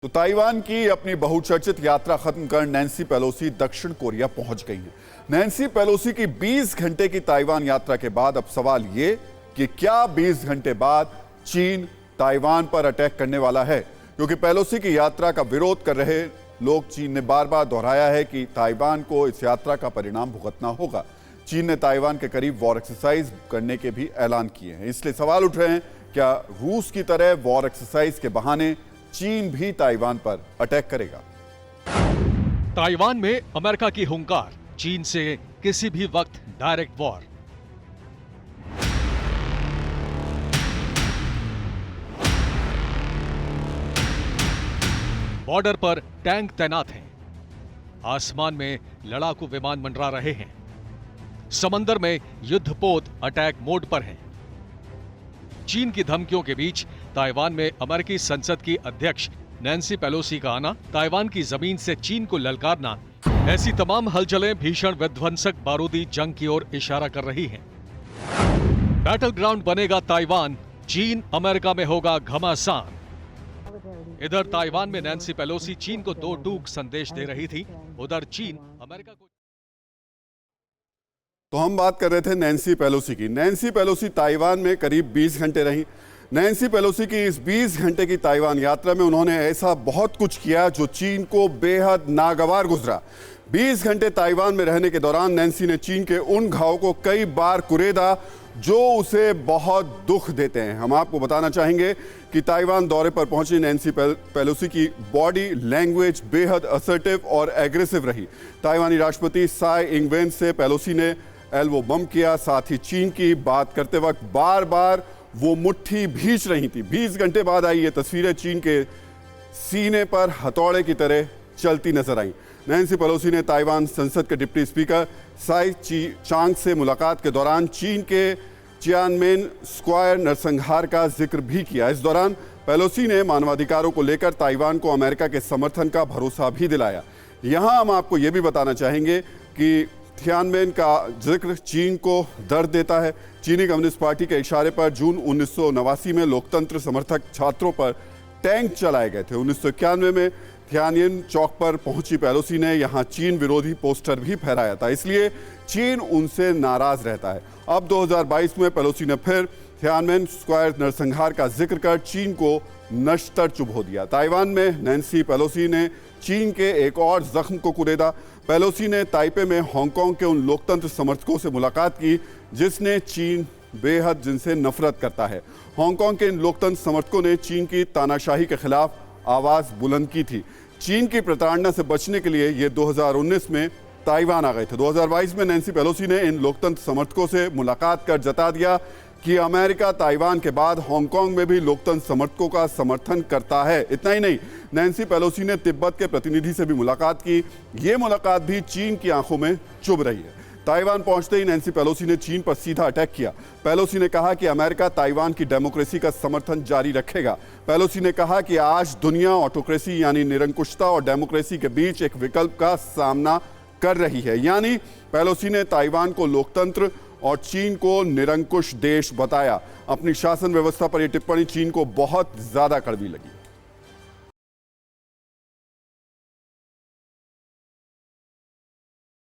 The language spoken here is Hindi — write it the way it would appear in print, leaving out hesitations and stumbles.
तो ताइवान की अपनी बहुचर्चित यात्रा खत्म कर नैन्सी पेलोसी दक्षिण कोरिया पहुंच गई हैं। नैन्सी पेलोसी की 20 घंटे की ताइवान यात्रा के बाद अब सवाल ये कि क्या 20 घंटे बाद चीन ताइवान पर अटैक करने वाला है, क्योंकि पेलोसी की यात्रा का विरोध कर रहे लोग चीन ने बार बार दोहराया है कि ताइवान को इस यात्रा का परिणाम भुगतना होगा। चीन ने ताइवान के करीब वॉर एक्सरसाइज करने के भी ऐलान किए हैं। इसलिए सवाल उठ रहे हैं, क्या रूस की तरह वॉर एक्सरसाइज के बहाने चीन भी ताइवान पर अटैक करेगा? ताइवान में अमेरिका की हुंकार, चीन से किसी भी वक्त डायरेक्ट वॉर। बॉर्डर पर टैंक तैनात हैं, आसमान में लड़ाकू विमान मंडरा रहे हैं, समंदर में युद्धपोत अटैक मोड पर हैं। चीन की धमकियों के बीच ताइवान में अमेरिकी संसद की अध्यक्ष नैन्सी पेलोसी का आना, ताइवान की जमीन से चीन को ललकारना, ऐसी तमाम हलचलें भीषण विध्वंसक बारूदी जंग की ओर इशारा कर रही हैं। बैटल ग्राउंड बनेगा ताइवान, चीन अमेरिका में होगा घमासान। इधर ताइवान में नैन्सी पेलोसी चीन को दो टूक संदेश दे रही थी, उधर चीन अमेरिका को। तो हम बात कर रहे थे नैन्सी पेलोसी की। नैन्सी पेलोसी ताइवान में करीब 20 घंटे रही। नैन्सी पेलोसी की इस 20 घंटे की ताइवान यात्रा में उन्होंने ऐसा बहुत कुछ किया जो चीन को बेहद नागवार गुजरा। 20 घंटे ताइवान में रहने के दौरान नैन्सी ने चीन के उन घावों को कई बार कुरेदा जो उसे बहुत दुख देते हैं। हम आपको बताना चाहेंगे कि ताइवान दौरे पर पहुंची नैन्सी पेलोसी की बॉडी लैंग्वेज बेहद असर्टिव और एग्रेसिव रही। ताइवानी राष्ट्रपति साई इंगवेन से पेलोसी ने एल्बो बम किया, साथ ही चीन की बात करते वक्त बार बार वो मुट्ठी भींच रही थी। 20 घंटे बाद आई ये तस्वीरें चीन के सीने पर हथौड़े की तरह चलती नजर आई। नैन्सी पेलोसी ने ताइवान संसद के डिप्टी स्पीकर साई चांग से मुलाकात के दौरान चीन के चियानमेन स्क्वायर नरसंहार का जिक्र भी किया। इस दौरान पेलोसी ने मानवाधिकारों को लेकर ताइवान को अमेरिका के समर्थन का भरोसा भी दिलाया। यहां हम आपको यह भी बताना चाहेंगे कि थियानमेन का जिक्र चीन को दर्द देता है। चीनी कम्युनिस्ट पार्टी के इशारे पर जून 1989 में लोकतंत्र समर्थक छात्रों पर टैंक चलाए गए थे। 1991 में थियानमेन चौक पर पहुंची पेलोसी ने यहां चीन विरोधी पोस्टर भी फहराया था, इसलिए चीन उनसे नाराज रहता है। अब 2022 में पेलोसी ने फिर थियानमेन स्क्वायर नरसंहार का जिक्र कर चीन को नश्तर चुभो दिया। ताइवान में नैन्सी पेलोसी ने चीन के एक और जख्म को कुरेदा। पेलोसी ने ताइपे में हांगकांग के उन लोकतंत्र समर्थकों से मुलाकात की जिसने चीन बेहद जिनसे नफरत करता है। हांगकांग के इन लोकतंत्र समर्थकों ने चीन की तानाशाही के खिलाफ आवाज बुलंद की थी। चीन की प्रताड़ना से बचने के लिए ये 2019 में ताइवान आ गए थे। 2022 में नैन्सी पेलोसी ने इन लोकतंत्र समर्थकों से मुलाकात कर जता दिया कि अमेरिका ताइवान के बाद हांगकांग में भी लोकतंत्र समर्थकों का समर्थन करता है। इतना ही नहीं, नैन्सी पेलोसी ने तिब्बत के प्रतिनिधि से भी मुलाकात की। ये मुलाकात भी चीन की आंखों में चुभ रही है। ताइवान पहुंचते ही नैन्सी पेलोसी ने चीन पर सीधा अटैक किया। पेलोसी ने कहा कि अमेरिका ताइवान की डेमोक्रेसी का समर्थन जारी रखेगा। पेलोसी ने कहा कि आज दुनिया ऑटोक्रेसी यानी निरंकुशता और डेमोक्रेसी के बीच एक विकल्प का सामना कर रही है। यानी पेलोसी ने ताइवान को लोकतंत्र और चीन को निरंकुश देश बताया। अपनी शासन व्यवस्था पर यह टिप्पणी चीन को बहुत ज्यादा कड़वी लगी।